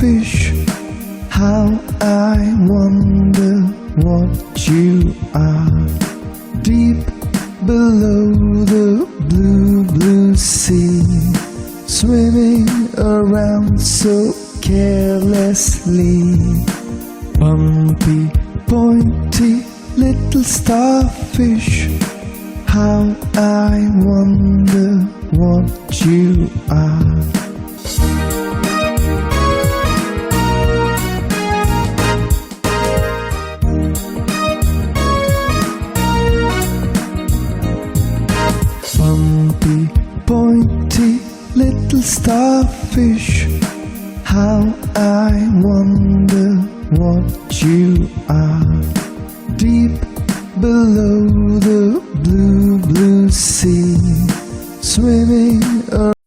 starfish, how I wonder what you are. Deep below the blue, blue sea, swimming around so carelessly. Bumpy, pointy little starfish, how I wonder what you are. Bumpy, pointy little starfish, how I wonder what you are. Deep below the blue, blue sea, swimming around